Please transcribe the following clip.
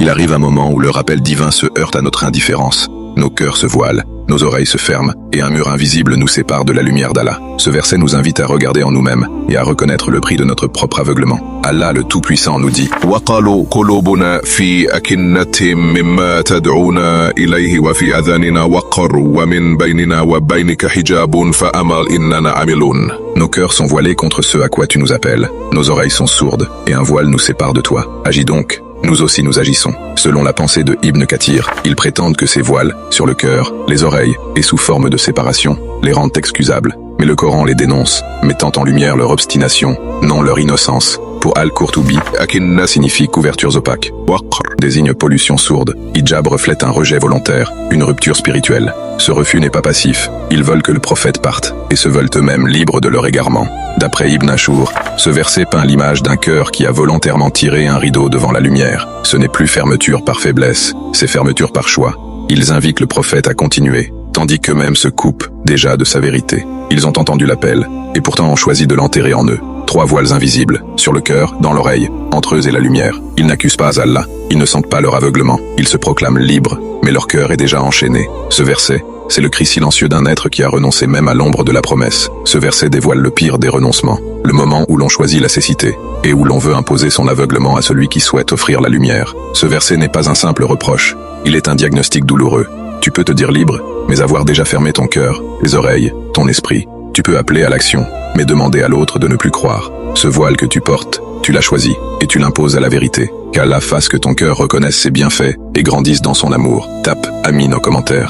Il arrive un moment où le rappel divin se heurte à notre indifférence. Nos cœurs se voilent, nos oreilles se ferment, et un mur invisible nous sépare de la lumière d'Allah. Ce verset nous invite à regarder en nous-mêmes et à reconnaître le prix de notre propre aveuglement. Allah le Tout-Puissant nous dit وقالوا قلوبنا في أكنة مما تدعونا إليه وفي أذاننا وقر ومن بيننا وبينك حجاب فأمل إننا عاملون. Nos cœurs sont voilés contre ce à quoi tu nous appelles. Nos oreilles sont sourdes et un voile nous sépare de toi. Agis donc. Nous aussi nous agissons. Selon la pensée de Ibn Kathir, ils prétendent que ces voiles, sur le cœur, les oreilles, et sous forme de séparation, les rendent excusables. Mais le Coran les dénonce, mettant en lumière leur obstination, non leur innocence. Pour Al-Qurtubi, Akinna signifie couvertures opaques. Waqr désigne pollution sourde. Hijab reflète un rejet volontaire, une rupture spirituelle. Ce refus n'est pas passif. Ils veulent que le prophète parte, et se veulent eux-mêmes libres de leur égarement. D'après Ibn Ashur, ce verset peint l'image d'un cœur qui a volontairement tiré un rideau devant la lumière. Ce n'est plus fermeture par faiblesse, c'est fermeture par choix. Ils invitent le prophète à continuer, tandis qu'eux-mêmes se coupent déjà de sa vérité. Ils ont entendu l'appel, et pourtant ont choisi de l'enterrer en eux. 3 voiles invisibles, sur le cœur, dans l'oreille, entre eux et la lumière. Ils n'accusent pas Allah, ils ne sentent pas leur aveuglement, ils se proclament libres, mais leur cœur est déjà enchaîné. Ce verset, c'est le cri silencieux d'un être qui a renoncé même à l'ombre de la promesse. Ce verset dévoile le pire des renoncements, le moment où l'on choisit la cécité, et où l'on veut imposer son aveuglement à celui qui souhaite offrir la lumière. Ce verset n'est pas un simple reproche, il est un diagnostic douloureux. Tu peux te dire libre, mais avoir déjà fermé ton cœur, les oreilles, ton esprit. Tu peux appeler à l'action, mais demander à l'autre de ne plus croire. Ce voile que tu portes, tu l'as choisi, et tu l'imposes à la vérité. Qu'Allah fasse que ton cœur reconnaisse ses bienfaits et grandisse dans son amour. Tape Amin en commentaire.